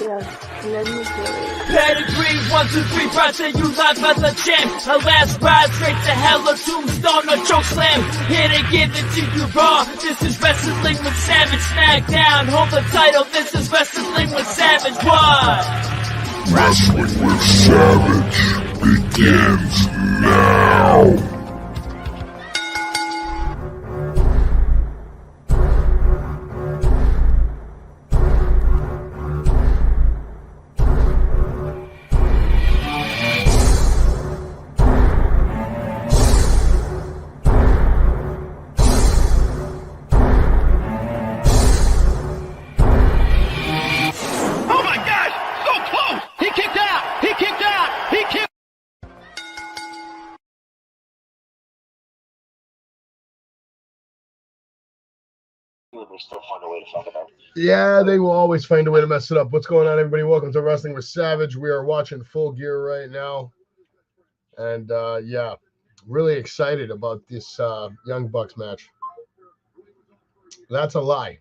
Let me do it. Pedigree, 1, 2, 3, present you live as a champ. Her last ride straight to hell, a tombstone, a choke slam. Here to give it to you raw. This is Wrestling with Savage. SmackDown, hold the title. This is Wrestling with Savage. What? Wrestling with Savage begins now. Yeah, they will always find a way to mess it up. What's going on, everybody? Welcome to Wrestling with Savage. We are watching Full Gear right now. And, yeah, really excited about this Young Bucks match. That's a lie.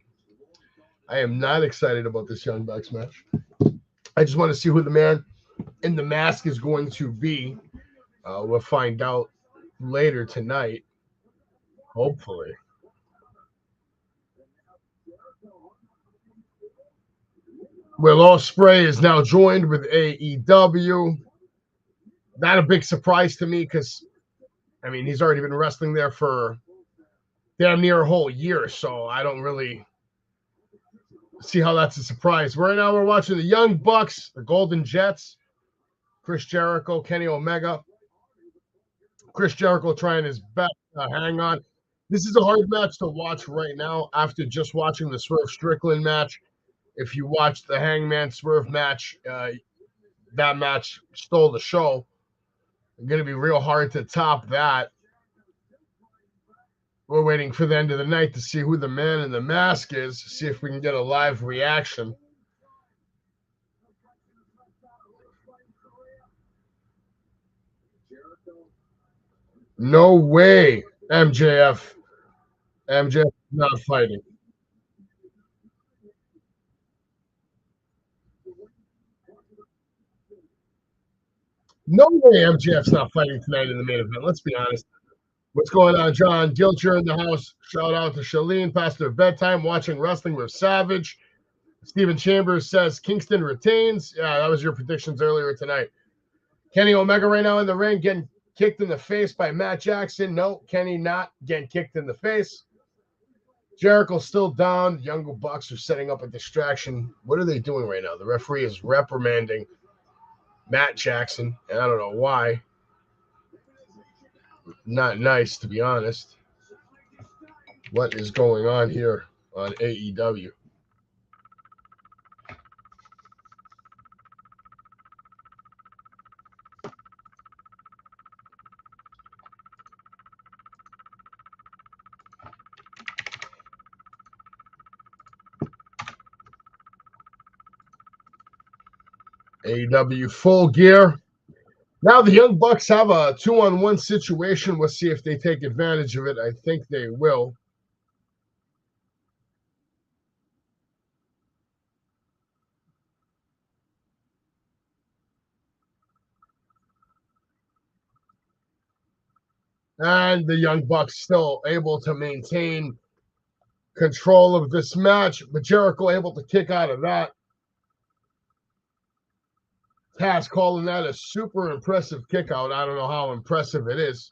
I am not excited about this Young Bucks match. I just want to see who the man in the mask is going to be. We'll find out later tonight, hopefully. Will Ospreay is now joined with AEW. Not a big surprise to me because, I mean, he's already been wrestling there for damn near a whole year, so I don't really see how that's a surprise. Right now we're watching the Young Bucks, the Golden Jets, Chris Jericho, Kenny Omega. Chris Jericho trying his best to hang on. This is a hard match to watch right now after just watching the Swerve Strickland match. If you watch the Hangman Swerve match, that match stole the show. It's going to be real hard to top that. We're waiting for the end of the night to see who the man in the mask is, see if we can get a live reaction. No way, MJF. MJF is not fighting. No way MJF's not fighting tonight in the main event. Let's be honest. What's going on, John? Gilcher in the house. Shout out to Shalene, past their bedtime, watching Wrestling with Savage. Steven Chambers says Kingston retains. Yeah, that was your predictions earlier tonight. Kenny Omega right now in the ring getting kicked in the face by Matt Jackson. No, Kenny not getting kicked in the face. Jericho still down. The Young Bucks are setting up a distraction. What are they doing right now? The referee is reprimanding Matt Jackson, and I don't know why. Not nice, to be honest. What is going on here on AEW? AEW Full Gear. Now the Young Bucks have a 2-on-1 situation. We'll see if they take advantage of it. I think they will. And the Young Bucks still able to maintain control of this match, but Jericho able to kick out of that. Taz calling that a super impressive kick out. I don't know how impressive it is.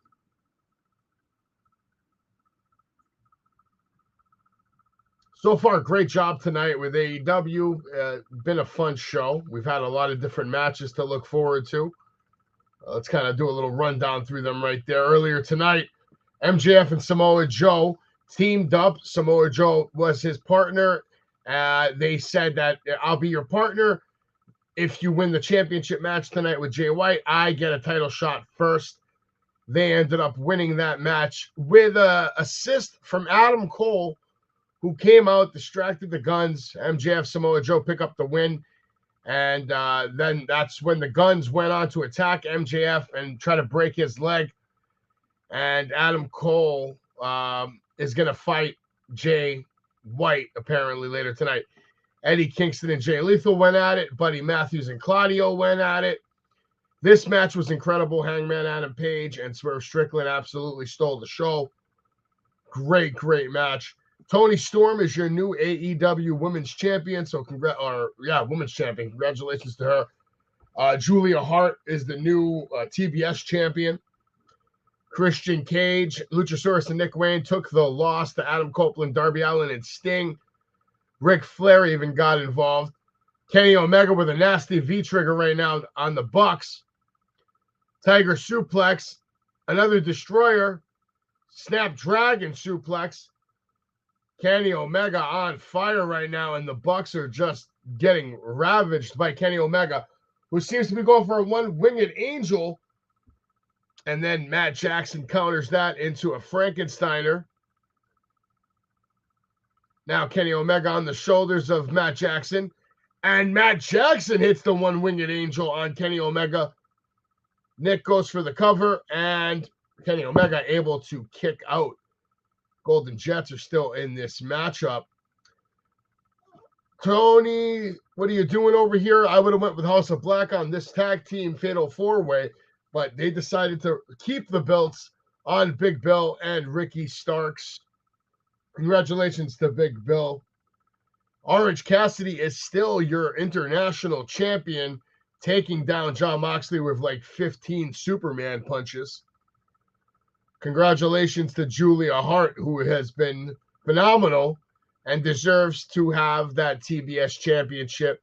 So far, great job tonight with AEW. Been a fun show. We've had a lot of different matches to look forward to. Let's kind of do a little rundown through them right there. Earlier tonight, MJF and Samoa Joe teamed up. Samoa Joe was his partner. They said that I'll be your partner. If you win the championship match tonight with Jay White, I get a title shot first. They ended up winning that match with an assist from Adam Cole, who came out, distracted the Guns. MJF, Samoa Joe pick up the win. And then that's when the Guns went on to attack MJF and try to break his leg. And Adam Cole is going to fight Jay White apparently later tonight. Eddie Kingston and Jay Lethal went at it. Buddy Matthews and Claudio went at it. This match was incredible. Hangman Adam Page and Swerve Strickland absolutely stole the show. Great, great match. Toni Storm is your new AEW Women's Champion. So, Women's Champion. Congratulations to her. Julia Hart is the new TBS Champion. Christian Cage, Luchasaurus, and Nick Wayne took the loss to Adam Copeland, Darby Allin, and Sting. Ric Flair even got involved. Kenny Omega with a nasty V-trigger right now on the Bucks. Tiger suplex, another destroyer, Snapdragon suplex. Kenny Omega on fire right now, and the Bucks are just getting ravaged by Kenny Omega, who seems to be going for a one-winged angel. And then Matt Jackson counters that into a Frankensteiner. Now Kenny Omega on the shoulders of Matt Jackson. And Matt Jackson hits the one-winged angel on Kenny Omega. Nick goes for the cover, and Kenny Omega able to kick out. Golden Jets are still in this matchup. Tony, what are you doing over here? I would have went with House of Black on this tag team Fatal 4-Way, but they decided to keep the belts on Big Bill and Ricky Starks. Congratulations to Big Bill. Orange Cassidy is still your international champion, taking down Jon Moxley with like 15 Superman punches. Congratulations to Julia Hart, who has been phenomenal and deserves to have that TBS championship.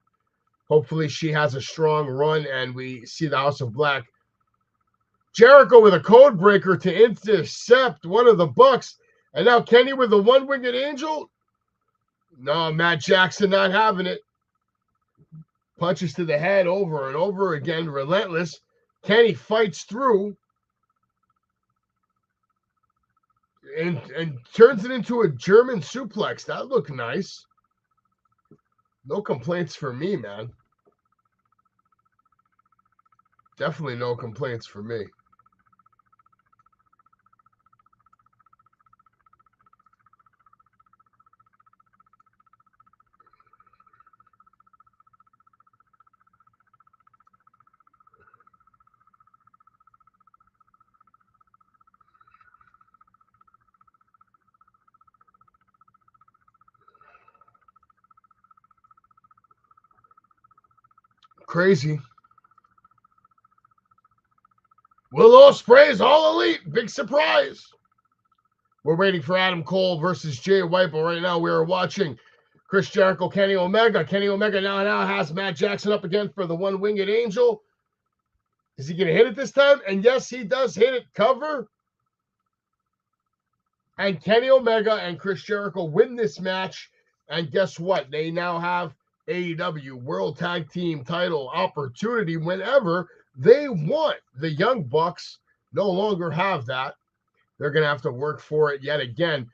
Hopefully she has a strong run and we see the House of Black. Jericho with a code breaker to intercept one of the Bucks. And now Kenny with the one-winged angel. No, Matt Jackson not having it. Punches to the head over and over again, relentless. Kenny fights through and turns it into a German suplex. That looked nice. No complaints for me, man. Definitely no complaints for me. Crazy. Will Ospreay's all elite. Big surprise. We're waiting for Adam Cole versus Jay White, but right now we are watching Chris Jericho, Kenny Omega. Kenny Omega now has Matt Jackson up again for the one-winged angel. Is he going to hit it this time? And yes, he does hit it. Cover. And Kenny Omega and Chris Jericho win this match. And guess what? They now have AEW World Tag Team title opportunity whenever they want. The Young Bucks no longer have that. They're going to have to work for it yet again.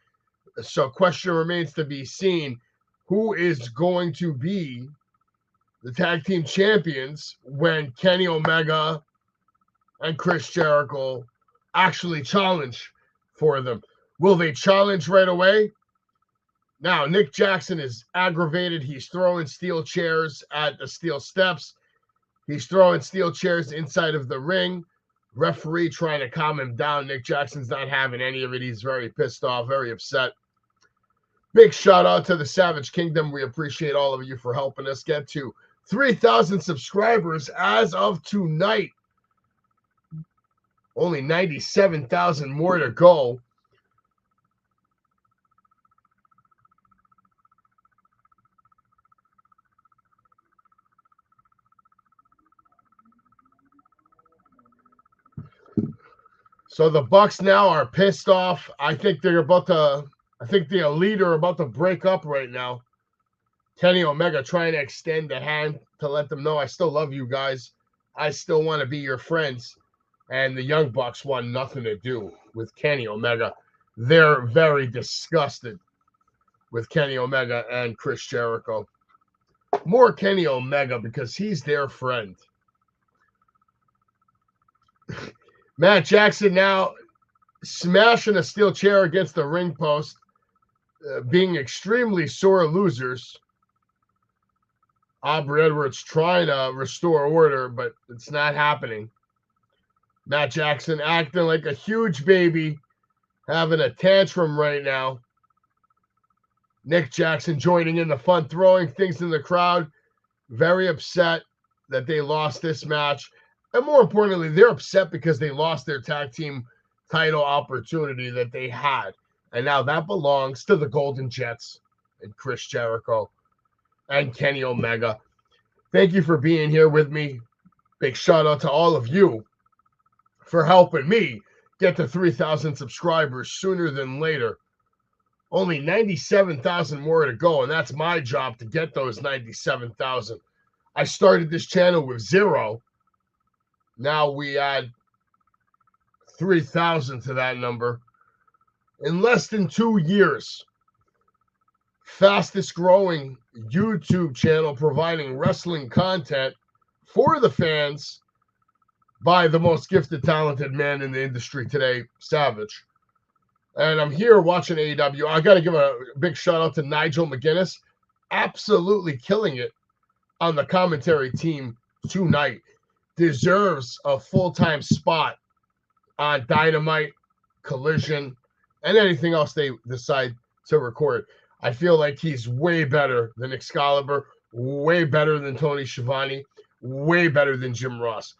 So question remains to be seen. Who is going to be the tag team champions when Kenny Omega and Chris Jericho actually challenge for them? Will they challenge right away? Now, Nick Jackson is aggravated. He's throwing steel chairs at the steel steps. He's throwing steel chairs inside of the ring. Referee trying to calm him down. Nick Jackson's not having any of it. He's very pissed off, very upset. Big shout out to the Savage Kingdom. We appreciate all of you for helping us get to 3,000 subscribers as of tonight. Only 97,000 more to go. So the Bucks now are pissed off. I think the Elite are about to break up right now. Kenny Omega trying to extend a hand to let them know I still love you guys. I still want to be your friends. And the Young Bucks want nothing to do with Kenny Omega. They're very disgusted with Kenny Omega and Chris Jericho. More Kenny Omega because he's their friend. Matt Jackson now smashing a steel chair against the ring post, being extremely sore losers. Aubrey Edwards trying to restore order, but it's not happening. Matt Jackson acting like a huge baby, having a tantrum right now. Nick Jackson joining in the fun, throwing things in the crowd. Very upset that they lost this match. And more importantly, they're upset because they lost their tag team title opportunity that they had. And now that belongs to the Golden Jets and Chris Jericho and Kenny Omega. Thank you for being here with me. Big shout out to all of you for helping me get to 3,000 subscribers sooner than later. Only 97,000 more to go, and that's my job to get those 97,000. I started this channel with 0. Now we add 3,000 to that number in less than 2 years. Fastest growing YouTube channel providing wrestling content for the fans by the most gifted, talented man in the industry today, Savage. And I'm here watching AEW. I got to give a big shout out to Nigel McGuinness. Absolutely killing it on the commentary team tonight. Deserves a full-time spot on Dynamite, Collision, and anything else they decide to record. I feel like he's way better than Excalibur, way better than Tony Schiavone, way better than Jim Ross.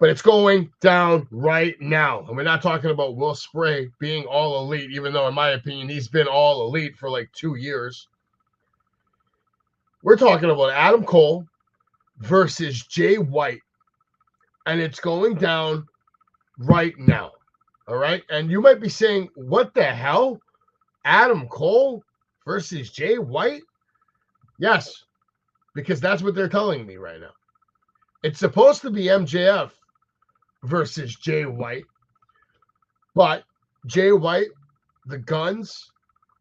But it's going down right now. And we're not talking about Will Spray being all elite, even though, in my opinion, he's been all elite for like 2 years. We're talking about Adam Cole versus Jay White. And it's going down right now. All right? And you might be saying, what the hell? Adam Cole versus Jay White? Yes, because that's what they're telling me right now. It's supposed to be MJF versus Jay White, but Jay White, the Guns,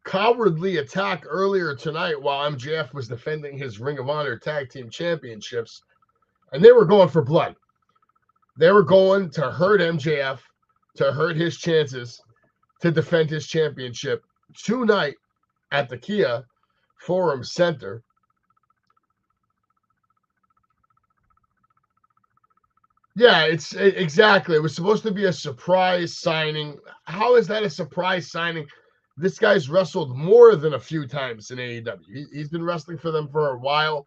cowardly attack earlier tonight while MJF was defending his Ring of Honor Tag Team Championships, and they were going for blood. They were going to hurt MJF, to hurt his chances to defend his championship tonight at the Kia Forum Center. Yeah, it's exactly. It was supposed to be a surprise signing. How is that a surprise signing? This guy's wrestled more than a few times in AEW. He's been wrestling for them for a while.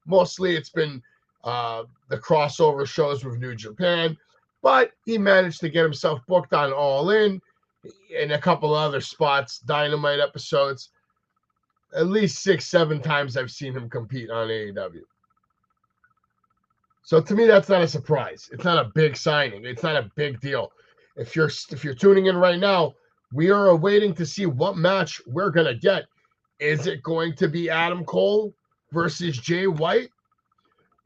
Mostly it's been the crossover shows with New Japan, but he managed to get himself booked on All In and a couple other spots, Dynamite episodes. At least 6-7 times I've seen him compete on AEW. So to me, that's not a surprise. It's not a big signing. It's not a big deal. If you're tuning in right now, we are waiting to see what match we're going to get. Is it going to be Adam Cole versus Jay White?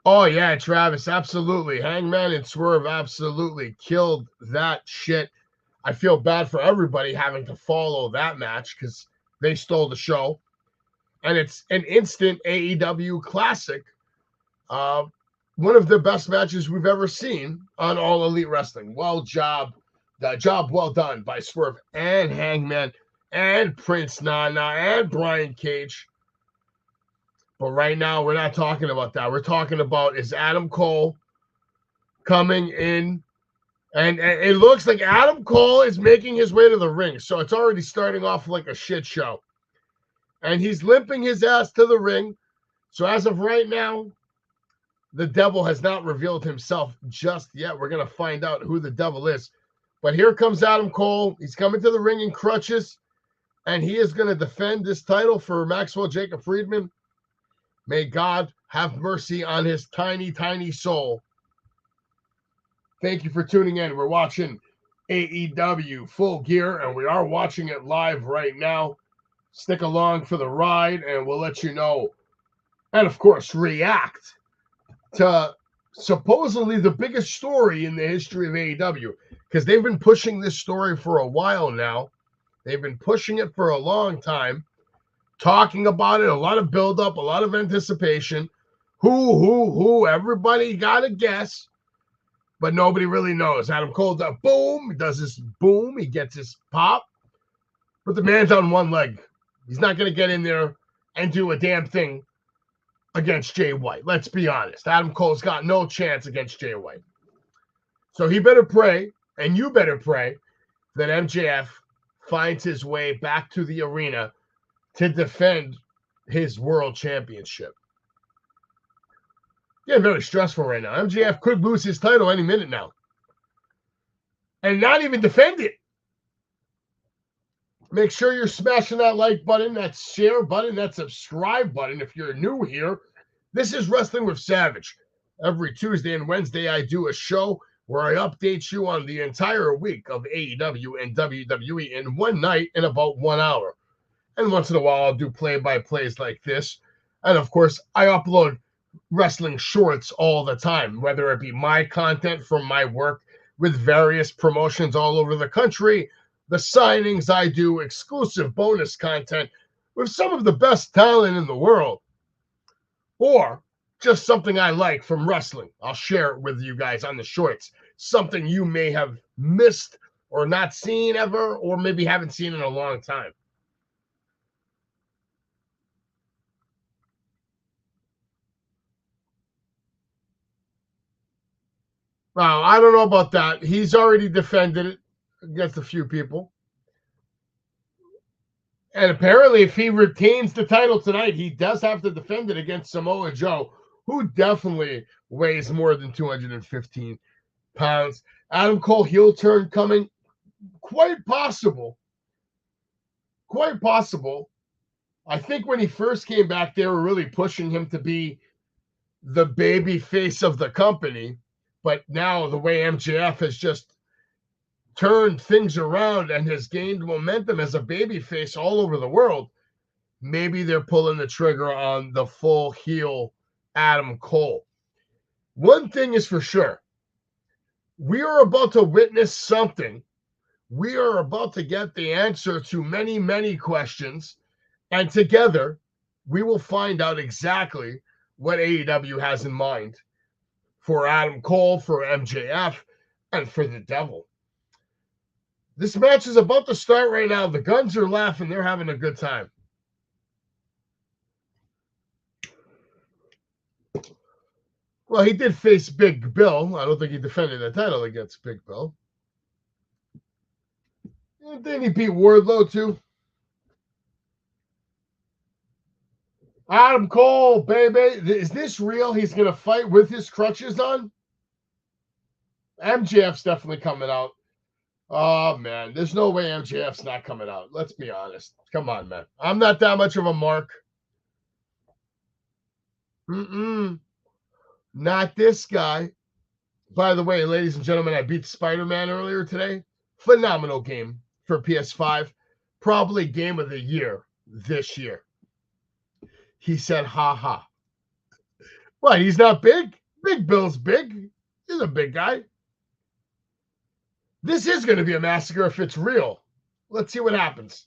Oh, yeah, Travis, absolutely. Hangman and Swerve absolutely killed that shit. I feel bad for everybody having to follow that match because they stole the show. And it's an instant AEW classic. One of the best matches we've ever seen on All Elite Wrestling. Job well done by Swerve and Hangman and Prince Nana and Brian Cage. But right now, we're not talking about that. We're talking about, is Adam Cole coming in? And it looks like Adam Cole is making his way to the ring. So it's already starting off like a shit show. And he's limping his ass to the ring. So as of right now, the devil has not revealed himself just yet. We're going to find out who the devil is. But here comes Adam Cole. He's coming to the ring in crutches. And he is going to defend this title for Maxwell Jacob Friedman. May God have mercy on his tiny, tiny soul. Thank you for tuning in. We're watching AEW Full Gear, and we are watching it live right now. Stick along for the ride, and we'll let you know. And, of course, react to supposedly the biggest story in the history of AEW, because they've been pushing this story for a while now. They've been pushing it for a long time, talking about it, a lot of buildup, a lot of anticipation. Who, everybody got to guess, but nobody really knows. Adam Cole does boom, he does this boom, he gets his pop, but the man's on one leg. He's not going to get in there and do a damn thing against Jay White. Let's be honest. Adam Cole's got no chance against Jay White. So he better pray, and you better pray, that MJF finds his way back to the arena to defend his world championship. Yeah, very stressful right now. MJF could lose his title any minute now. And not even defend it. Make sure you're smashing that like button, that share button, that subscribe button if you're new here. This is Wrestling with Savage. Every Tuesday and Wednesday, I do a show where I update you on the entire week of AEW and WWE in one night in about 1 hour. And once in a while, I'll do play-by-plays like this. And, of course, I upload wrestling shorts all the time, whether it be my content from my work with various promotions all over the country, the signings I do, exclusive bonus content with some of the best talent in the world, or just something I like from wrestling. I'll share it with you guys on the shorts, something you may have missed or not seen ever, or maybe haven't seen in a long time. Wow, I don't know about that. He's already defended it against a few people. And apparently, if he retains the title tonight, he does have to defend it against Samoa Joe, who definitely weighs more than 215 pounds. Adam Cole heel turn coming. Quite possible. Quite possible. I think when he first came back, they were really pushing him to be the baby face of the company. But now the way MJF has just turned things around and has gained momentum as a babyface all over the world, maybe they're pulling the trigger on the full heel Adam Cole. One thing is for sure. We are about to witness something. We are about to get the answer to many, many questions. And together, we will find out exactly what AEW has in mind for Adam Cole, for MJF, and for the Devil. This match is about to start right now. The Guns are laughing. They're having a good time. Well, he did face Big Bill. I don't think he defended the title against Big Bill. And then he beat Wardlow, too. Adam Cole, baby. Is this real? He's going to fight with his crutches on? MJF's definitely coming out. Oh, man. There's no way MJF's not coming out. Let's be honest. Come on, man. I'm not that much of a mark. Not this guy. By the way, ladies and gentlemen, I beat Spider-Man earlier today. Phenomenal game for PS5. Probably game of the year this year. He said, ha ha. What, he's not big? Big Bill's big. He's a big guy. This is going to be a massacre if it's real. Let's see what happens.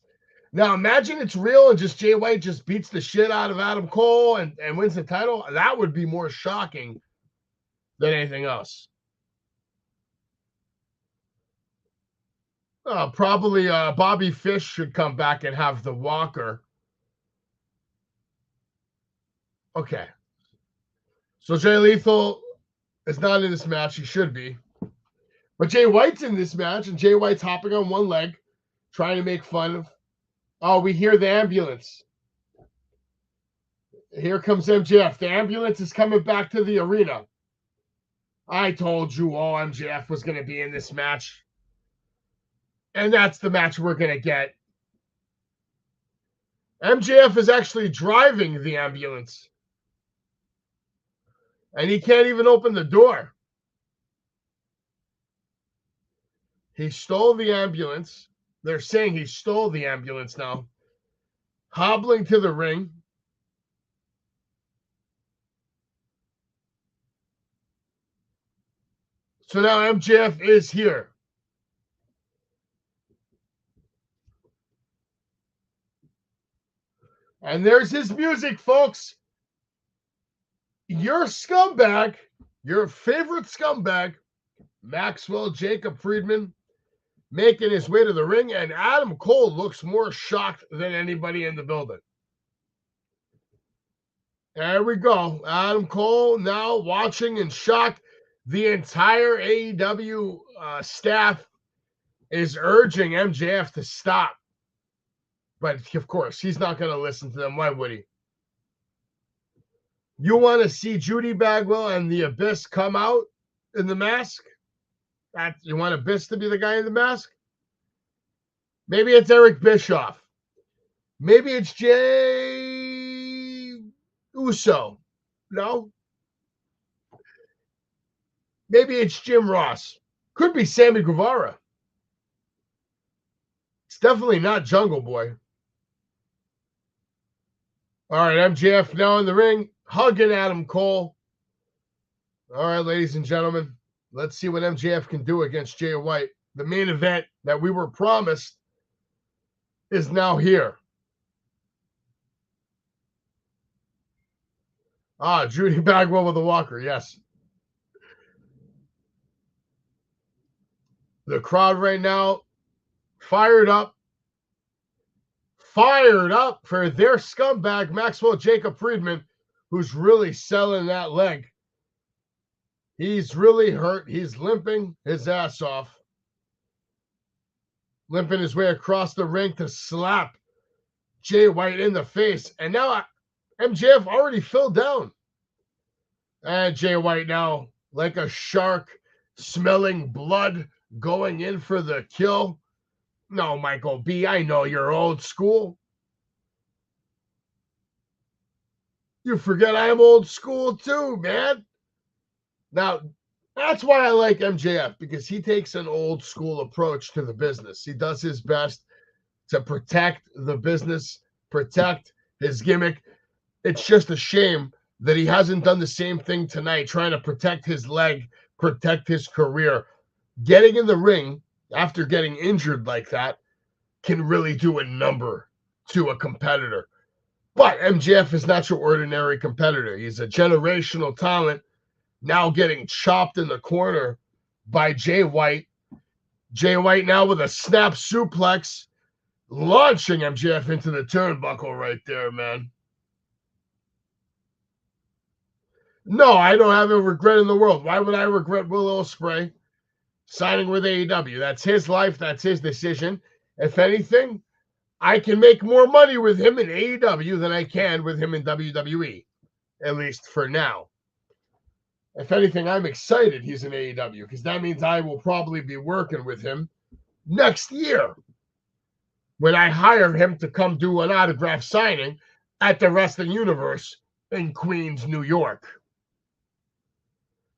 Now, imagine it's real and just Jay White just beats the shit out of Adam Cole and wins the title. That would be more shocking than anything else. Probably Bobby Fish should come back and have the walker. Okay. So Jay Lethal is not in this match. He should be. But Jay White's in this match, and Jay White's hopping on one leg, trying to make fun of. Oh, we hear the ambulance. Here comes MJF. The ambulance is coming back to the arena. I told you all MJF was going to be in this match. And that's the match we're going to get. MJF is actually driving the ambulance. And he can't even open the door. He stole the ambulance. They're saying he stole the ambulance now. Hobbling to the ring. So now MJF is here. And there's his music, folks. Your scumbag, your favorite scumbag, Maxwell Jacob Friedman, making his way to the ring, and Adam Cole looks more shocked than anybody in the building. There we go. Adam Cole now watching in shock. The entire AEW staff is urging MJF to stop. But of course, he's not going to listen to them. Why would he? You want to see Judy Bagwell and the Abyss come out in the mask? You want Abyss to be the guy in the mask? Maybe it's Eric Bischoff. Maybe it's Jay Uso. No? Maybe it's Jim Ross. Could be Sammy Guevara. It's definitely not Jungle Boy. All right, MJF now in the ring, hugging Adam Cole. All right, ladies and gentlemen, let's see what MJF can do against Jay White. The main event that we were promised is now here. Judy Bagwell with a walker, yes. The crowd right now, fired up for their scumbag, Maxwell Jacob Friedman, who's really selling that leg. He's really hurt. He's limping his ass off. Limping his way across the ring to slap Jay White in the face. And now MJF already fell down. And Jay White now, like a shark, smelling blood, going in for the kill. No, Michael B., I know you're old school. You forget I'm old school too, man. Now, that's why I like MJF, because he takes an old school approach to the business. He does his best to protect the business, protect his gimmick. It's just a shame that he hasn't done the same thing tonight, trying to protect his leg, protect his career. Getting in the ring after getting injured like that can really do a number to a competitor. But MJF is not your ordinary competitor. He's a generational talent, now getting chopped in the corner by Jay White. Jay White now with a snap suplex, launching MJF into the turnbuckle right there, man. No, I don't have a regret in the world. Why would I regret Will Ospreay signing with AEW? That's his life. That's his decision. If anything, I can make more money with him in AEW than I can with him in WWE, at least for now. If anything, I'm excited he's in AEW, because that means I will probably be working with him next year when I hire him to come do an autograph signing at the Wrestling Universe in Queens, New York.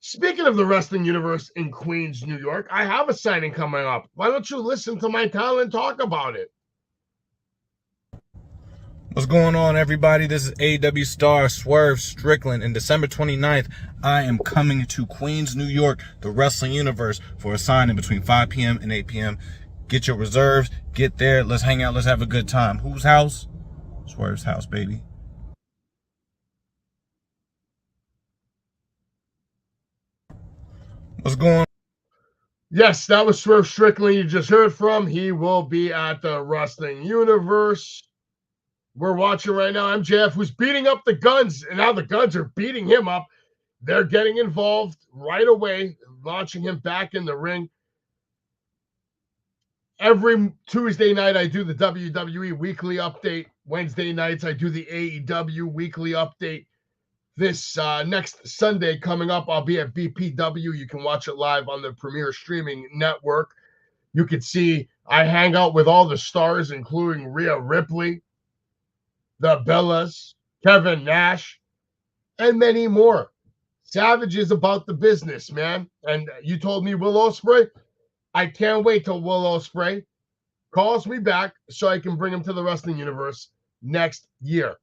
Speaking of the Wrestling Universe in Queens, New York, I have a signing coming up. Why don't you listen to my talent talk about it? What's going on, everybody? This is AEW star Swerve Strickland. And December 29th, I am coming to Queens, New York, the Wrestling Universe, for a signing between 5 p.m. and 8 p.m. Get your reserves. Get there. Let's hang out. Let's have a good time. Whose house? Swerve's house, baby. What's going on? Yes, that was Swerve Strickland you just heard from. He will be at the Wrestling Universe. We're watching right now MJF, who's beating up the Guns, and now the Guns are beating him up. They're getting involved right away, launching him back in the ring. Every Tuesday night, I do the WWE Weekly Update. Wednesday nights, I do the AEW Weekly Update. This next Sunday coming up, I'll be at BPW. You can watch it live on the Premier Streaming Network. You can see I hang out with all the stars, including Rhea Ripley, the Bellas, Kevin Nash, and many more. Savage is about the business, man. And you told me Will Ospreay. I can't wait till Will Ospreay calls me back so I can bring him to the Wrestling Universe next year.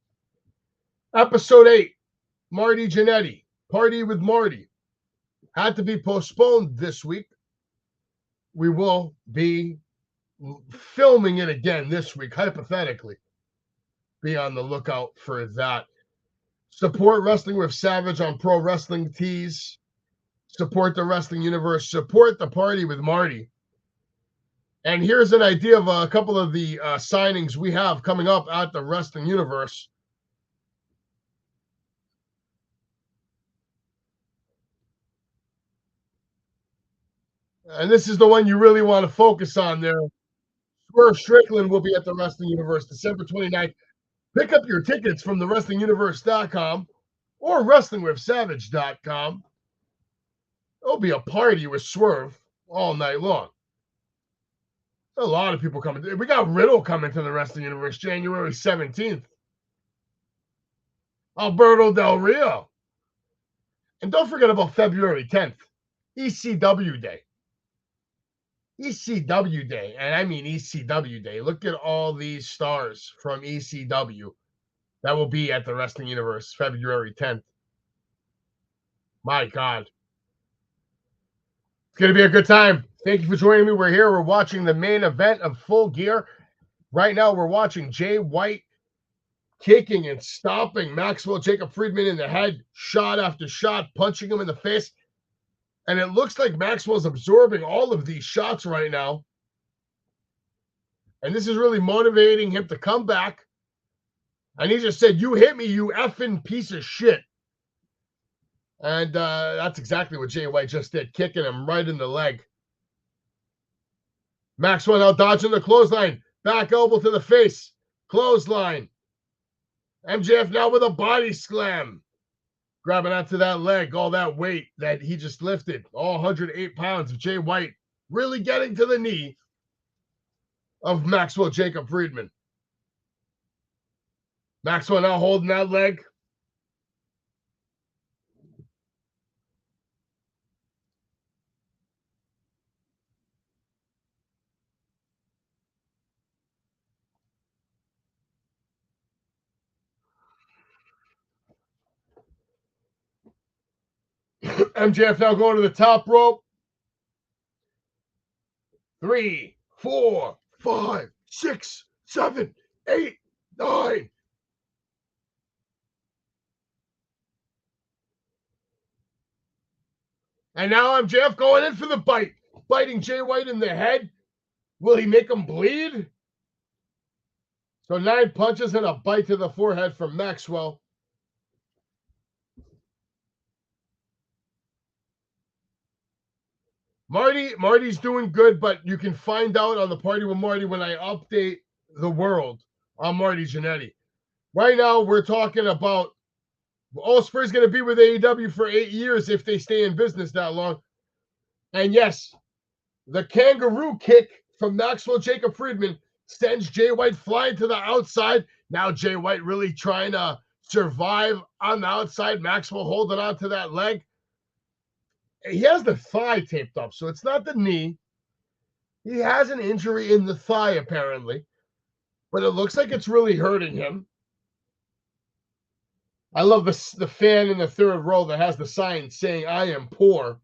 Episode 8. Marty Jannetty, Party with Marty, had to be postponed this week. We will be filming it again this week, hypothetically. Be on the lookout for that. Support Wrestling with Savage on Pro Wrestling Tees. Support the Wrestling Universe. Support the Party with Marty. And here's an idea of a couple of the signings we have coming up at the Wrestling Universe. And this is the one you really want to focus on there. Swerve Strickland will be at the Wrestling Universe December 29th. Pick up your tickets from thewrestlinguniverse.com or wrestlingwithsavage.com. There'll be a party with Swerve all night long. A lot of people coming. We got Riddle coming to the Wrestling Universe January 17th. Alberto Del Rio. And don't forget about February 10th, ECW Day. ECW Day, and I mean ECW Day. Look at all these stars from ECW that will be at the Wrestling Universe February 10th. My God. It's going to be a good time. Thank you for joining me. We're here. We're watching the main event of Full Gear. Right now, we're watching Jay White kicking and stomping Maxwell Jacob Friedman in the head, shot after shot, punching him in the face. And it looks like Maxwell's absorbing all of these shots right now. And this is really motivating him to come back. And he just said, "You hit me, you effing piece of shit." And that's exactly what Jay White just did, kicking him right in the leg. Maxwell now dodging the clothesline. Back elbow to the face. Clothesline. MJF now with a body slam. Grabbing onto that leg, all that weight that he just lifted, all 108 pounds of Jay White, really getting to the knee of Maxwell Jacob Friedman. Maxwell now holding that leg. MJF now going to the top rope. 3, 4, 5, 6, 7, 8, 9. And now MJF going in for the bite. Biting Jay White in the head. Will he make him bleed? So 9 punches and a bite to the forehead from Maxwell. Marty's doing good, but you can find out on the Party with Marty when I update the world on Marty Jannetty. Right now, we're talking about Ospreay's going to be with AEW for 8 years if they stay in business that long. And yes, the kangaroo kick from Maxwell Jacob Friedman sends Jay White flying to the outside. Now Jay White really trying to survive on the outside. Maxwell holding on to that leg. He has the thigh taped up, so it's not the knee. He has an injury in the thigh, apparently, but it looks like it's really hurting him. I love the fan in the third row that has the sign saying, "I am poor."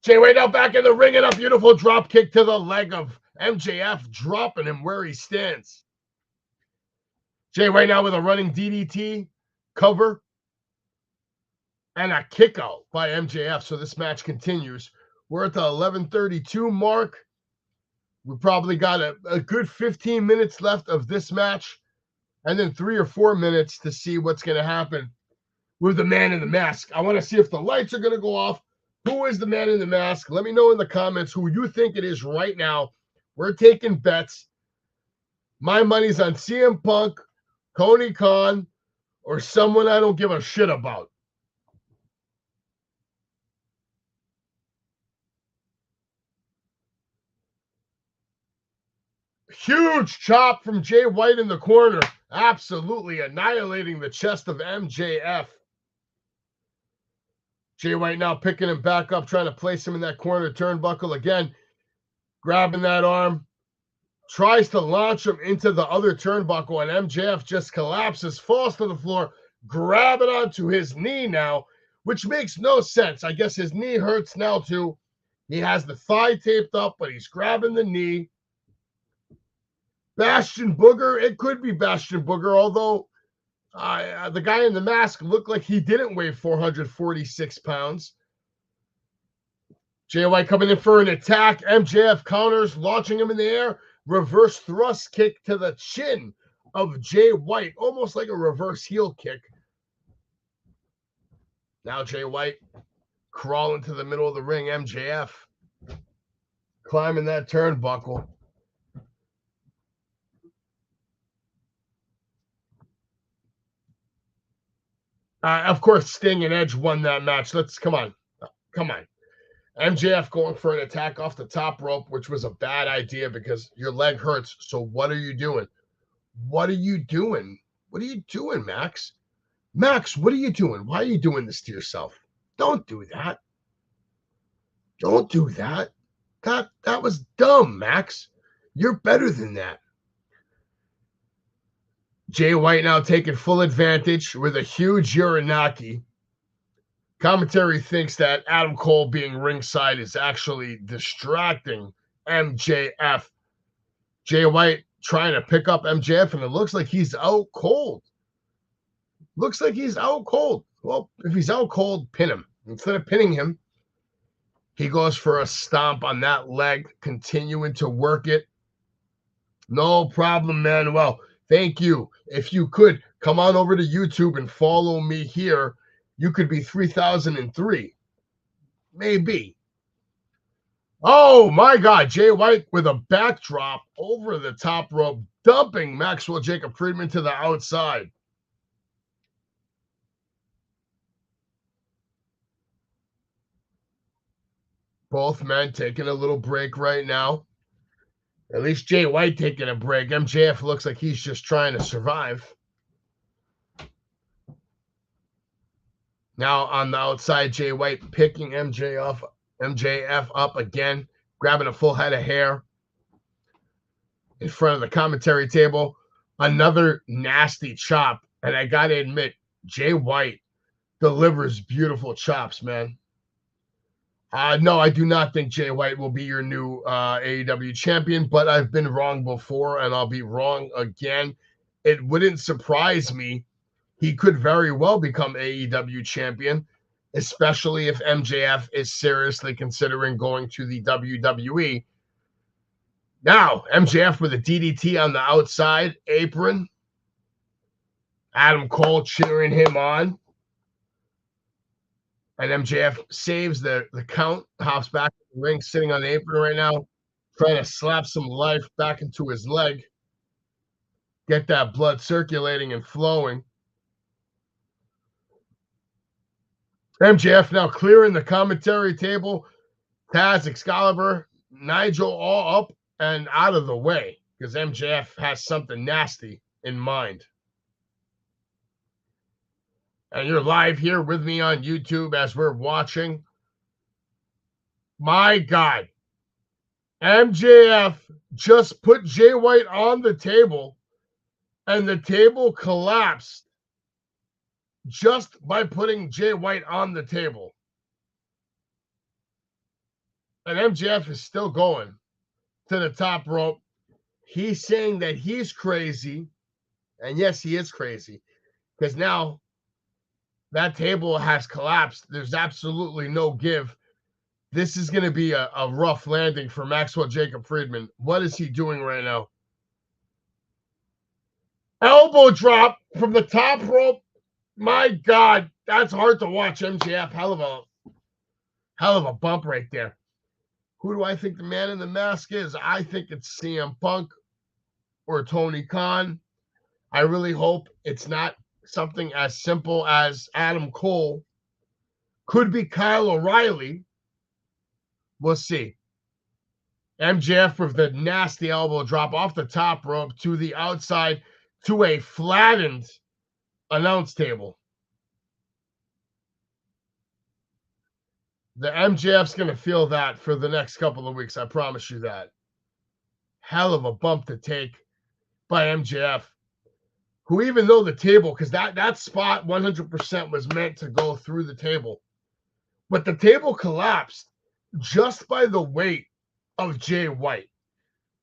Jay White now back in the ring and a beautiful drop kick to the leg of MJF, dropping him where he stands. Jay White now with a running DDT cover. And a kick out by MJF. So this match continues. We're at the 11:32 mark. We probably got a good 15 minutes left of this match. And then 3 or 4 minutes to see what's going to happen with the man in the mask. I want to see if the lights are going to go off. Who is the man in the mask? Let me know in the comments who you think it is right now. We're taking bets. My money's on CM Punk, Tony Khan, or someone I don't give a shit about. Huge chop from Jay White in the corner. Absolutely annihilating the chest of MJF. Jay White now picking him back up, trying to place him in that corner turnbuckle again. Grabbing that arm. Tries to launch him into the other turnbuckle, and MJF just collapses, falls to the floor, grabbing onto his knee now, which makes no sense. I guess his knee hurts now too. He has the thigh taped up, but he's grabbing the knee. Bastion Booger, it could be Bastion Booger, although the guy in the mask looked like he didn't weigh 446 pounds. Jay White coming in for an attack. MJF counters, launching him in the air. Reverse thrust kick to the chin of Jay White, almost like a reverse heel kick. Now Jay White crawling to the middle of the ring. MJF climbing that turnbuckle. Of course, Sting and Edge won that match. Come on. MJF going for an attack off the top rope, which was a bad idea because your leg hurts. So what are you doing? What are you doing? What are you doing, Max? Max, what are you doing? Why are you doing this to yourself? Don't do that. Don't do that. That was dumb, Max. You're better than that. Jay White now taking full advantage with a huge Uranaki. Commentary thinks that Adam Cole being ringside is actually distracting MJF. Jay White trying to pick up MJF, and it looks like he's out cold. Well, if he's out cold, pin him. Instead of pinning him, he goes for a stomp on that leg, continuing to work it. No problem, Manuel. Thank you. If you could come on over to YouTube and follow me here, you could be 3003. Maybe. Oh my God. Jay White with a backdrop over the top rope, dumping Maxwell Jacob Friedman to the outside. Both men taking a little break right now. At least Jay White taking a break. MJF looks like he's just trying to survive. Now on the outside, Jay White picking MJF up again, grabbing a full head of hair in front of the commentary table. Another nasty chop. And I got to admit, Jay White delivers beautiful chops, man. No, I do not think Jay White will be your new AEW champion, but I've been wrong before, and I'll be wrong again. It wouldn't surprise me. He could very well become AEW champion, especially if MJF is seriously considering going to the WWE. Now, MJF with a DDT on the outside apron. Adam Cole cheering him on. And MJF saves the count, hops back to the ring, sitting on the apron right now, trying to slap some life back into his leg. Get that blood circulating and flowing. MJF now clearing the commentary table. Taz, Excalibur, Nigel all up and out of the way because MJF has something nasty in mind. And you're live here with me on YouTube as we're watching. My God. MJF just put Jay White on the table, and the table collapsed just by putting Jay White on the table. And MJF is still going to the top rope. He's saying that he's crazy. And yes, he is crazy. Because now that table has collapsed. There's absolutely no give. This is going to be a rough landing for Maxwell Jacob Friedman. What is he doing right now? Elbow drop from the top rope. My God, that's hard to watch. MJF, hell of a bump right there. Who do I think the man in the mask is? I think it's CM Punk or Tony Khan. I really hope it's not something as simple as Adam Cole. Could be Kyle O'Reilly. We'll see. MJF with the nasty elbow drop off the top rope to the outside to a flattened announce table. The MJF's going to feel that for the next couple of weeks. I promise you that. Hell of a bump to take by MJF. Who, even though the table, because that spot 100% was meant to go through the table, but the table collapsed just by the weight of Jay White.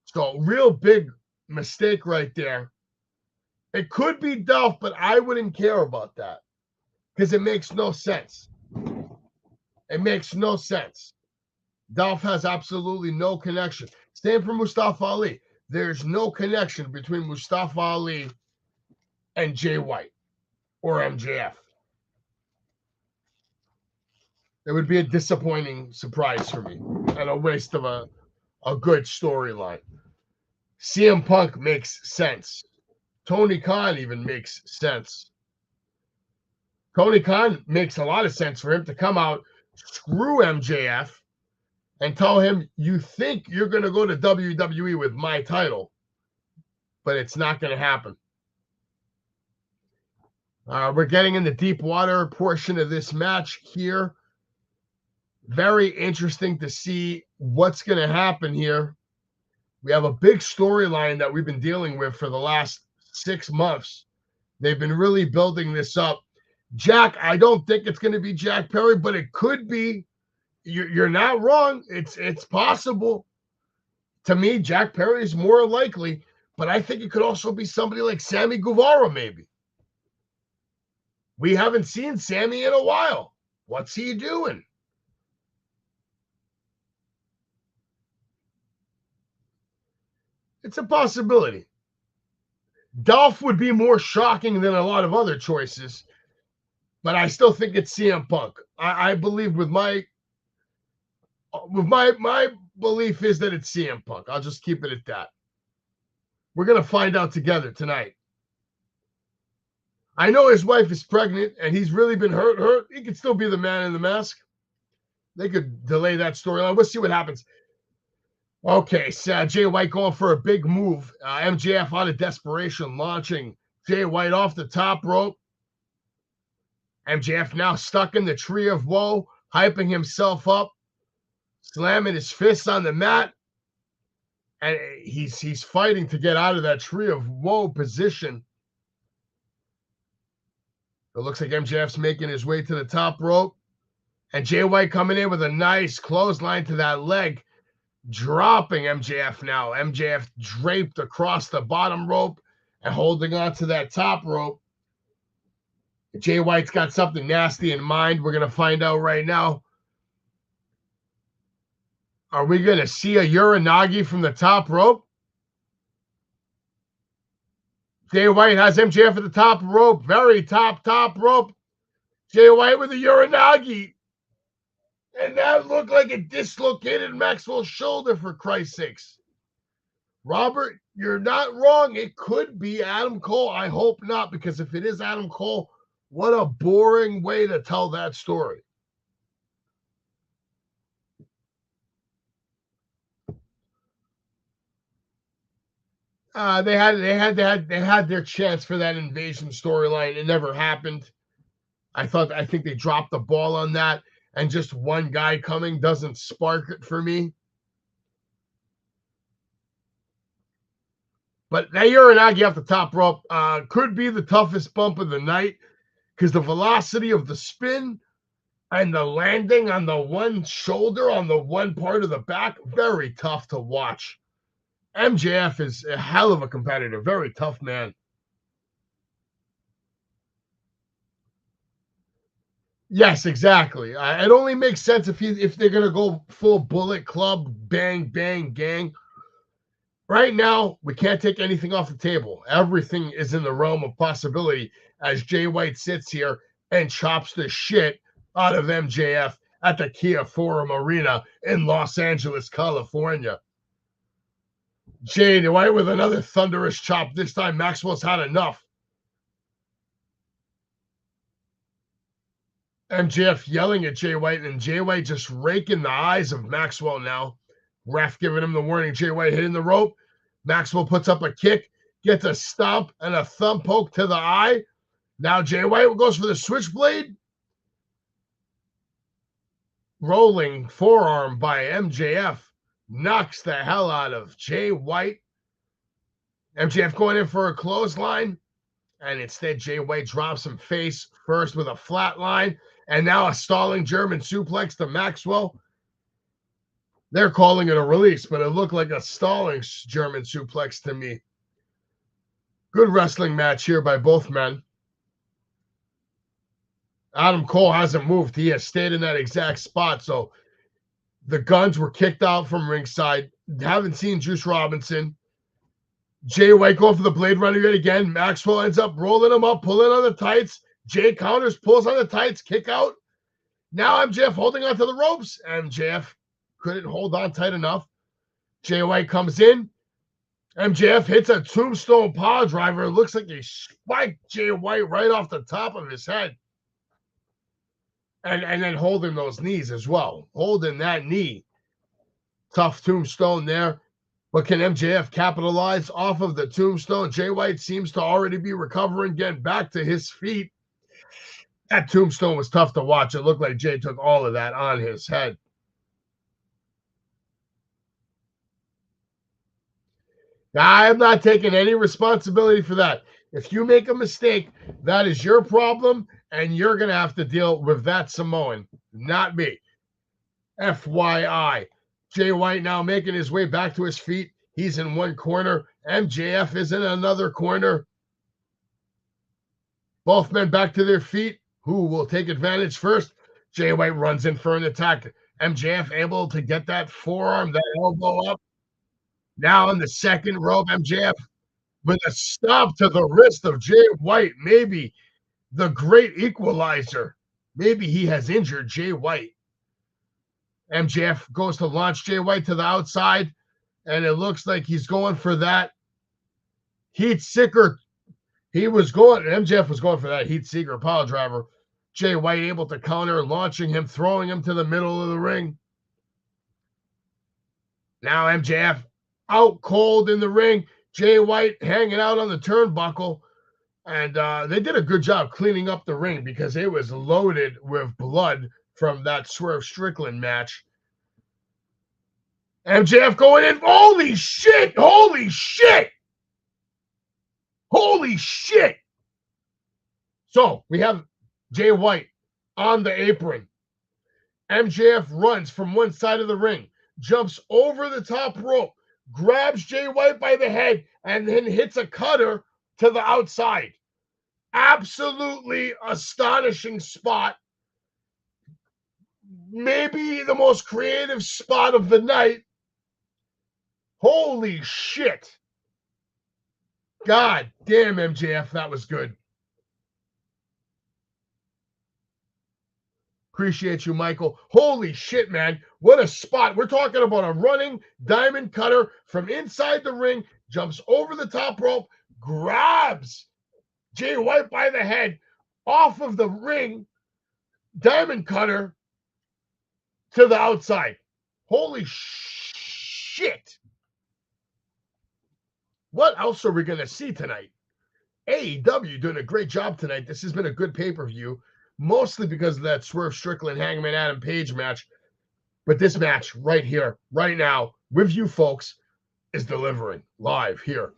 So real big mistake right there. It could be Dolph, but I wouldn't care about that because it makes no sense. It makes no sense. Dolph has absolutely no connection. Same for Mustafa Ali. There's no connection between Mustafa Ali and Jay White or MJF. It would be a disappointing surprise for me and a waste of a good storyline. CM Punk makes sense. Tony Khan even makes sense. Tony Khan makes a lot of sense for him to come out, screw MJF, and tell him, you think you're going to go to WWE with my title, but it's not going to happen. We're getting in the deep water portion of this match here. Very interesting to see what's going to happen here. We have a big storyline that we've been dealing with for the last 6 months. They've been really building this up. Jack, I don't think it's going to be Jack Perry, but it could be. You're not wrong. It's possible. To me, Jack Perry is more likely, but I think it could also be somebody like Sammy Guevara, maybe. We haven't seen Sammy in a while. What's he doing? It's a possibility. Dolph would be more shocking than a lot of other choices, but I still think it's CM Punk. I believe with my belief is that it's CM Punk. I'll just keep it at that. We're going to find out together tonight. I know his wife is pregnant and he's really been hurt. He could still be the man in the mask. They could delay that storyline. We'll see what happens. Okay, so Jay White going for a big move. MJF out of desperation, launching Jay White off the top rope. MJF now stuck in the tree of woe, hyping himself up, slamming his fists on the mat. And he's fighting to get out of that tree of woe position. It looks like MJF's making his way to the top rope. And Jay White coming in with a nice clothesline to that leg, dropping MJF now. MJF draped across the bottom rope and holding on to that top rope. Jay White's got something nasty in mind. We're going to find out right now. Are we going to see a Uranagi from the top rope? Jay White has MJF at the top rope. Very top rope. Jay White with a Uranagi. And that looked like it dislocated Maxwell's shoulder, for Christ's sakes. Robert, you're not wrong. It could be Adam Cole. I hope not, because if it is Adam Cole, what a boring way to tell that story. They had their chance for that invasion storyline. It never happened. I think they dropped the ball on that, and just one guy coming doesn't spark it for me. But that Uranagi off the top rope could be the toughest bump of the night, because the velocity of the spin and the landing on the one shoulder, on the one part of the back, very tough to watch. MJF is a hell of a competitor, very tough man. Yes, exactly. It only makes sense if they're going to go full Bullet Club, bang, bang, gang. Right now, we can't take anything off the table. Everything is in the realm of possibility as Jay White sits here and chops the shit out of MJF at the Kia Forum Arena in Los Angeles, California. Jay White with another thunderous chop. This time, Maxwell's had enough. MJF yelling at Jay White, and Jay White just raking the eyes of Maxwell now. Ref giving him the warning. Jay White hitting the rope. Maxwell puts up a kick, gets a stomp and a thumb poke to the eye. Now Jay White goes for the switchblade. Rolling forearm by MJF. Knocks the hell out of Jay White. MJF going in for a clothesline. And instead, Jay White drops him face first with a flat line. And now a stalling German suplex to Maxwell. They're calling it a release, but it looked like a stalling German suplex to me. Good wrestling match here by both men. Adam Cole hasn't moved. He has stayed in that exact spot. So the Guns were kicked out from ringside. Haven't seen Juice Robinson. Jay White going for the Blade Runner yet again. Maxwell ends up rolling him up, pulling on the tights. Jay counters, pulls on the tights, kick out. Now MJF holding onto the ropes. MJF couldn't hold on tight enough. Jay White comes in. MJF hits a tombstone power driver. It looks like he spiked Jay White right off the top of his head. And then holding those knees as well. Holding that knee. Tough tombstone there. But can MJF capitalize off of the tombstone? Jay White seems to already be recovering, getting back to his feet. That tombstone was tough to watch. It looked like Jay took all of that on his head. I'm not taking any responsibility for that. If you make a mistake, that is your problem, and you're going to have to deal with that Samoan, not me. FYI. Jay White now making his way back to his feet. He's in one corner. MJF is in another corner. Both men back to their feet. Who will take advantage first? Jay White runs in for an attack. MJF able to get that forearm, that elbow up. Now in the second rope, MJF with a stomp to the wrist of Jay White. Maybe the great equalizer. Maybe he has injured Jay White. MJF goes to launch Jay White to the outside, and it looks like he's going for that heat seeker. MJF was going for that heat seeker power driver. Jay White able to counter, launching him, throwing him to the middle of the ring. Now MJF out cold in the ring. Jay White hanging out on the turnbuckle. And they did a good job cleaning up the ring because it was loaded with blood from that Swerve Strickland match. MJF going in. Holy shit! Holy shit! Holy shit! So we have Jay White on the apron. MJF runs from one side of the ring, jumps over the top rope, grabs Jay White by the head, and then hits a cutter to the outside. Absolutely astonishing spot. Maybe the most creative spot of the night. Holy shit. God damn, MJF, that was good. Appreciate you, Michael. Holy shit, man. What a spot. We're talking about a running diamond cutter from inside the ring, jumps over the top rope, grabs Jay White by the head off of the ring, diamond cutter to the outside. Holy shit. What else are we going to see tonight? AEW doing a great job tonight. This has been a good pay-per-view, mostly because of that Swerve Strickland Hangman Adam Page match. But this match right here, right now, with you folks, is delivering live here.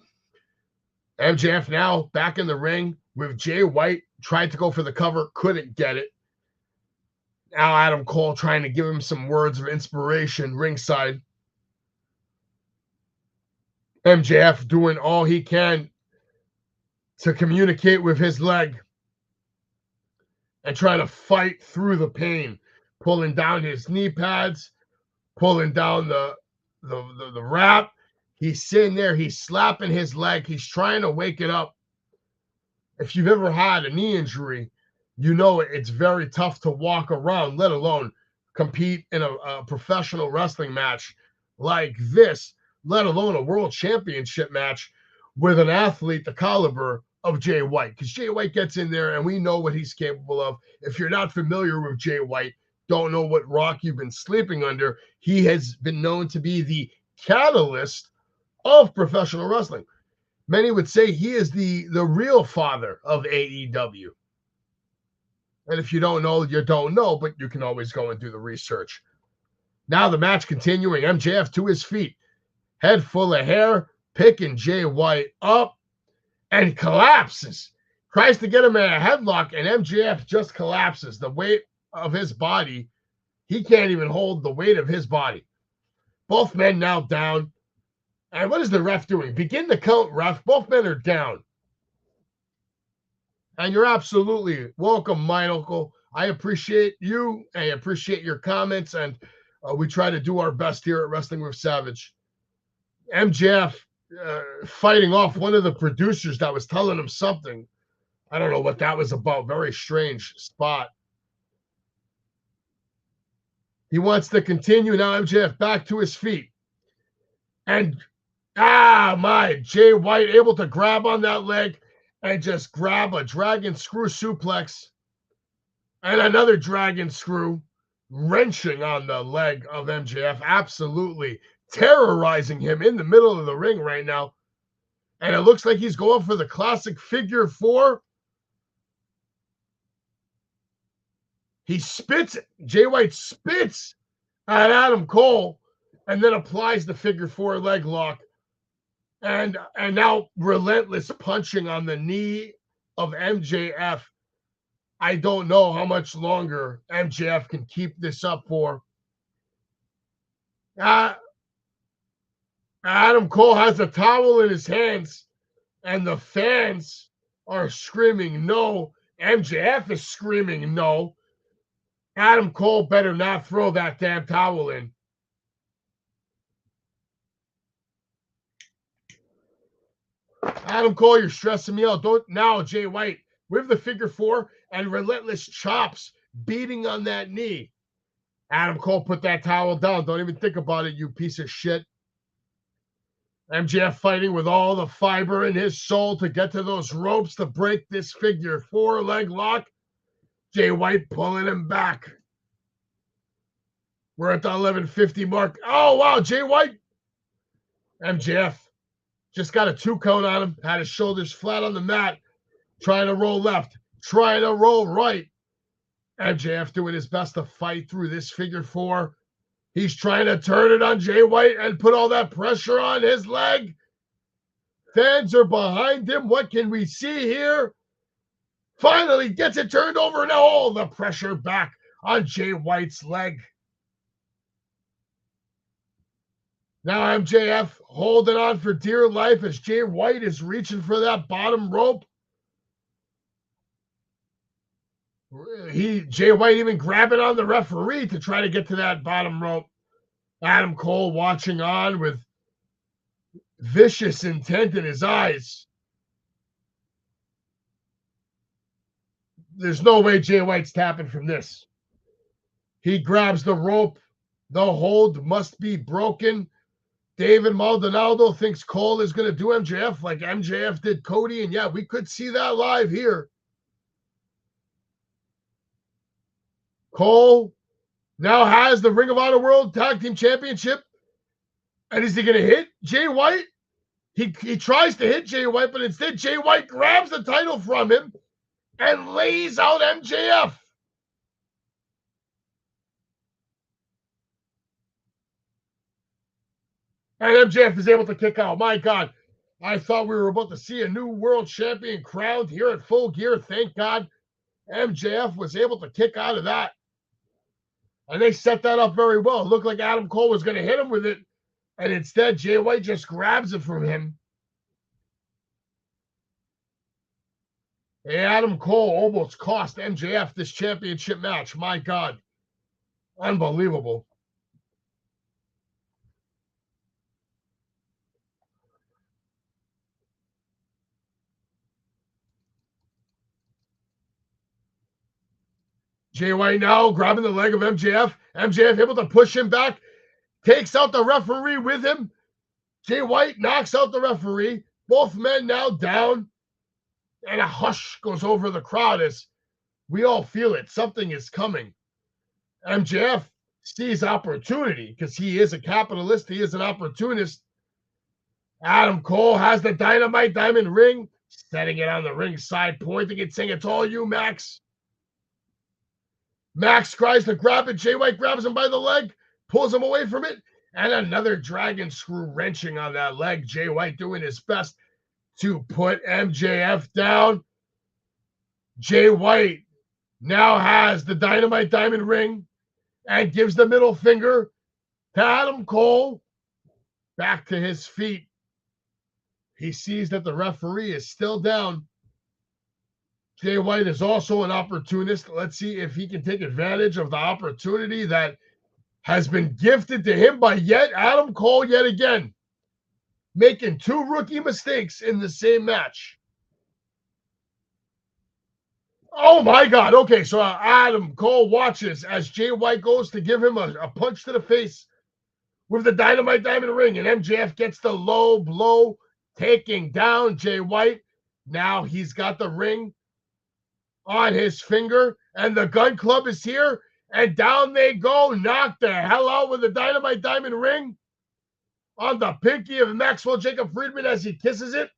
MJF now back in the ring with Jay White. Tried to go for the cover, couldn't get it. Now Adam Cole trying to give him some words of inspiration ringside. MJF doing all he can to communicate with his leg and trying to fight through the pain, pulling down his knee pads, pulling down the wrap. He's sitting there, he's slapping his leg, he's trying to wake it up. If you've ever had a knee injury, you know it's very tough to walk around, let alone compete in a professional wrestling match like this, let alone a world championship match with an athlete the caliber of Jay White. Because Jay White gets in there and we know what he's capable of. If you're not familiar with Jay White, don't know what rock you've been sleeping under, he has been known to be the catalyst of professional wrestling. Many would say he is the real father of AEW. And if you don't know, you don't know, but you can always go and do the research. Now the match continuing. MJF to his feet. Head full of hair, picking Jay White up and collapses. Tries to get him in a headlock, and MJF just collapses. The weight of his body, he can't even hold the weight of his body. Both men now down. And what is the ref doing? Begin the count, ref. Both men are down. And you're absolutely welcome, Michael. I appreciate you. I appreciate your comments, and we try to do our best here at Wrestling with Savage. MJF fighting off one of the producers that was telling him something. I don't know what that was about. Very strange spot. He wants to continue now. MJF back to his feet. And Jay White able to grab on that leg and just grab a dragon screw suplex and another dragon screw, wrenching on the leg of MJF, absolutely terrorizing him in the middle of the ring right now. And it looks like he's going for the classic figure four. Jay White spits at Adam Cole and then applies the figure four leg lock. And now relentless punching on the knee of MJF. I don't know how much longer MJF can keep this up for. Adam Cole has a towel in his hands, and the fans are screaming no. MJF is screaming no. Adam Cole better not throw that damn towel in. Adam Cole, you're stressing me out. Don't now, Jay White, with the figure four and relentless chops beating on that knee. Adam Cole, put that towel down. Don't even think about it, you piece of shit. MJF fighting with all the fiber in his soul to get to those ropes to break this figure four leg lock. Jay White pulling him back. We're at the 11:50 mark. Oh, wow, Jay White. MJF just got a 2 count on him, had his shoulders flat on the mat, trying to roll left, trying to roll right. MJF doing his best to fight through this figure four. He's trying to turn it on Jay White and put all that pressure on his leg. Fans are behind him. What can we see here? Finally gets it turned over. Now all the pressure back on Jay White's leg. Now MJF holding on for dear life as Jay White is reaching for that bottom rope. Jay White even grabbing on the referee to try to get to that bottom rope. Adam Cole watching on with vicious intent in his eyes. There's no way Jay White's tapping from this. He grabs the rope. The hold must be broken. David Maldonado thinks Cole is going to do MJF like MJF did Cody. And yeah, we could see that live here. Cole now has the Ring of Honor World Tag Team Championship. And is he going to hit Jay White? He tries to hit Jay White, but instead Jay White grabs the title from him and lays out MJF. And MJF is able to kick out. My God, I thought we were about to see a new world champion crowned here at Full Gear. Thank God MJF was able to kick out of that. And they set that up very well. It looked like Adam Cole was going to hit him with it. And instead, Jay White just grabs it from him. And Adam Cole almost cost MJF this championship match. My God. Unbelievable. Jay White now grabbing the leg of MJF. MJF able to push him back. Takes out the referee with him. Jay White knocks out the referee. Both men now down. And a hush goes over the crowd as we all feel it. Something is coming. MJF sees opportunity because he is a capitalist. He is an opportunist. Adam Cole has the Dynamite Diamond ring. Setting it on the ring side, pointing it, saying, "It's all you, Max." Max tries to grab it. Jay White grabs him by the leg, pulls him away from it, and another dragon screw wrenching on that leg. Jay White doing his best to put MJF down. Jay White now has the Dynamite Diamond ring and gives the middle finger to Adam Cole. Back to his feet. He sees that the referee is still down. Jay White is also an opportunist. Let's see if he can take advantage of the opportunity that has been gifted to him by Adam Cole yet again, making 2 rookie mistakes in the same match. Oh my God. Okay, so Adam Cole watches as Jay White goes to give him a punch to the face with the Dynamite Diamond ring, and MJF gets the low blow, taking down Jay White. Now he's got the ring on his finger, and the Gun Club is here, and down they go. Knock the hell out with the Dynamite Diamond ring on the pinky of Maxwell Jacob Friedman as he kisses it.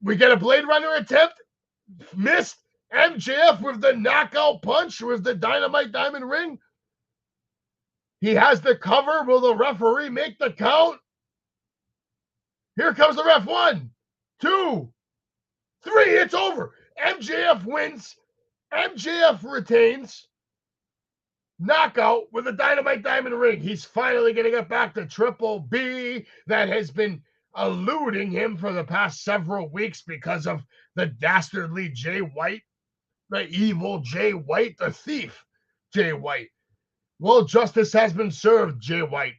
We get a Blade Runner attempt. Missed. MJF with the knockout punch with the Dynamite Diamond ring. He has the cover. Will the referee make the count? Here comes the ref. 1, 2, 3. It's over. MJF wins. MJF retains. Knockout with the Dynamite Diamond ring. He's finally going to get back to Triple B that has been eluding him for the past several weeks because of the dastardly Jay White, the evil Jay White, the thief Jay White. Well, justice has been served, Jay White.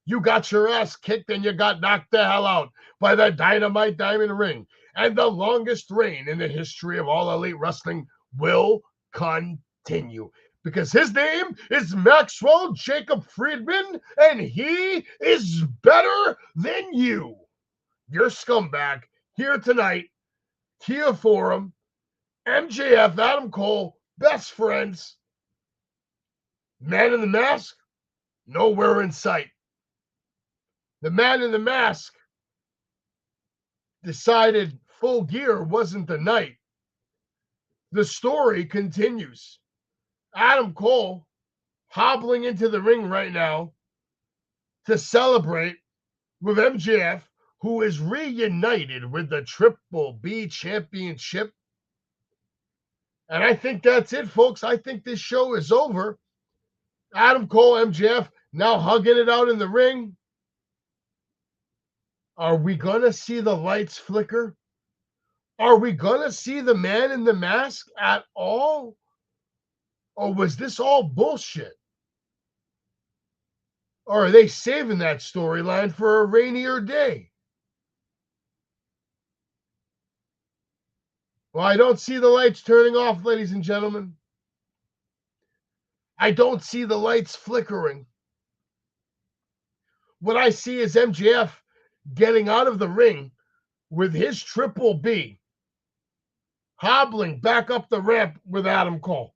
You got your ass kicked and you got knocked the hell out by the Dynamite Diamond ring. And the longest reign in the history of All Elite Wrestling will continue. Because his name is Maxwell Jacob Friedman, and he is better than you. Your scumbag here tonight, Kia Forum, MJF, Adam Cole, best friends. Man in the Mask, nowhere in sight. The Man in the Mask decided Full Gear wasn't the night. The story continues. Adam Cole hobbling into the ring right now to celebrate with MJF, who is reunited with the Triple B Championship. And I think that's it, folks. I think this show is over. Adam Cole, MJF, now hugging it out in the ring. Are we going to see the lights flicker? Are we going to see the Man in the Mask at all? Or was this all bullshit? Or are they saving that storyline for a rainier day? Well, I don't see the lights turning off, ladies and gentlemen. I don't see the lights flickering. What I see is MJF getting out of the ring with his Triple B, hobbling back up the ramp with Adam Cole.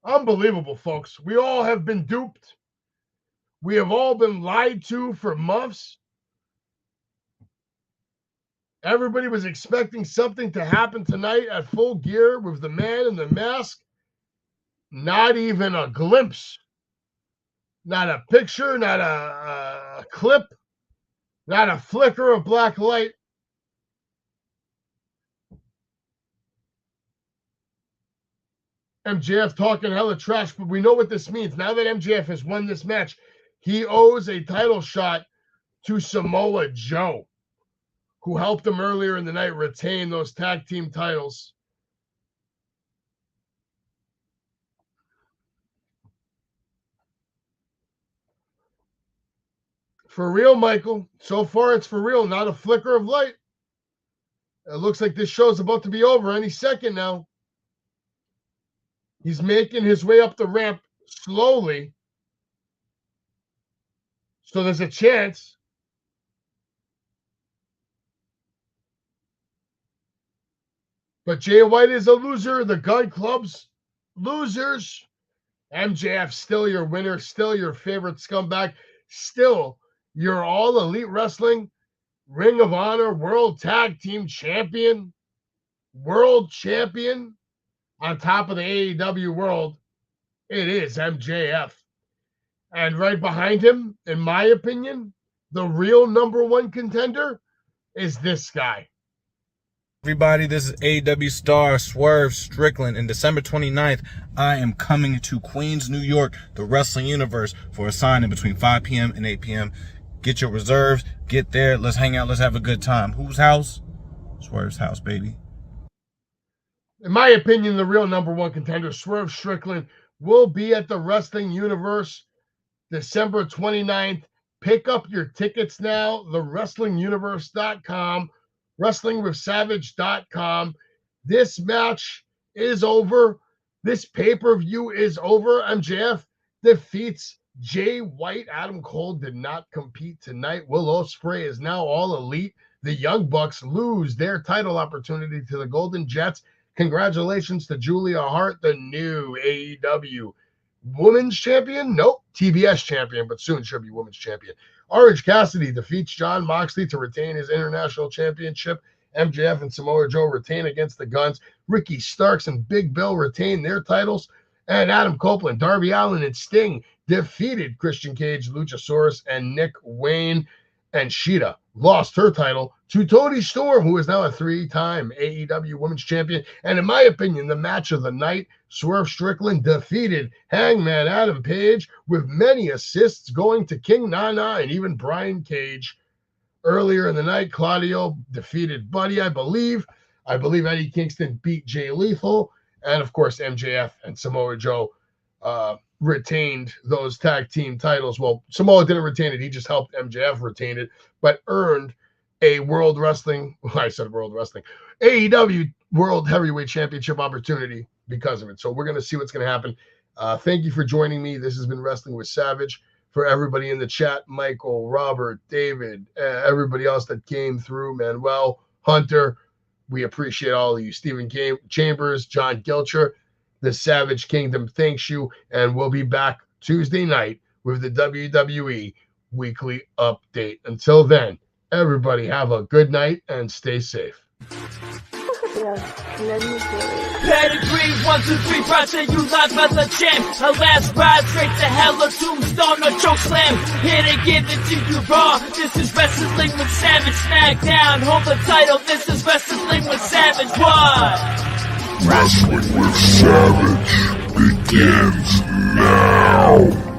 Unbelievable, folks. We all have been duped. We have all been lied to for months. Everybody was expecting something to happen tonight at Full Gear with the Man in the Mask. Not even a glimpse. Not a picture, not a clip, not a flicker of black light. MJF talking hella trash, but we know what this means. Now that MJF has won this match, he owes a title shot to Samoa Joe, who helped him earlier in the night retain those tag team titles. For real, Michael. So far, it's for real. Not a flicker of light. It looks like this show's about to be over any second now. He's making his way up the ramp slowly. So there's a chance. But Jay White is a loser. The Gun Club's losers. MJF still your winner. Still your favorite scumbag. Still your All Elite Wrestling Ring of Honor World Tag Team Champion. World Champion. On top of the AEW world, it is MJF. And right behind him, in my opinion, the real number one contender is this guy. Everybody, this is AEW star Swerve Strickland. And December 29th, I am coming to Queens, New York, the Wrestling Universe, for a signing between 5 p.m. and 8 p.m. Get your reserves. Get there. Let's hang out. Let's have a good time. Whose house? Swerve's house, baby. In my opinion, the real number one contender, Swerve Strickland, will be at the Wrestling Universe December 29th. Pick up your tickets now, thewrestlinguniverse.com, wrestlingwithsavage.com. This match is over. This pay-per-view is over. MJF defeats Jay White. Adam Cole did not compete tonight. Will Ospreay is now all elite. The Young Bucks lose their title opportunity to the Golden Jets. Congratulations to Julia Hart, the new AEW Women's Champion. Nope, TBS Champion, but soon she'll be Women's Champion. Orange Cassidy defeats Jon Moxley to retain his International Championship. MJF and Samoa Joe retain against the Guns. Ricky Starks and Big Bill retain their titles. And Adam Copeland, Darby Allin, and Sting defeated Christian Cage, Luchasaurus, and Nick Wayne. And Sheeta lost her title to Toni Storm, who is now a 3-time AEW Women's Champion. And in my opinion, the match of the night, Swerve Strickland defeated Hangman Adam Page with many assists going to King Nana and even Brian Cage. Earlier in the night, Claudio defeated Buddy, I believe. I believe Eddie Kingston beat Jay Lethal. And, of course, MJF and Samoa Joe retained those tag team titles. Well, Samoa didn't retain it. He just helped MJF retain it, but earned a AEW World Heavyweight Championship opportunity because of it. So we're going to see what's going to happen. Thank you for joining me. This has been Wrestling with Savage. For everybody in the chat, Michael, Robert, David, everybody else that came through, Manuel, Hunter, we appreciate all of you. Stephen Chambers, John Gilcher, the Savage Kingdom thanks you, and we'll be back Tuesday night with the WWE Weekly Update. Until then, everybody have a good night and stay safe. Yes, let me feel it. Pedigree, 1, 2, 3, proud to you live as a champ. A last ride straight to hell, a tombstone, a choke slam. Here to give it to you raw. This is Wrestling with Savage. SmackDown, hold the title. This is Wrestling with Savage. What? Wrestling with Savage begins now.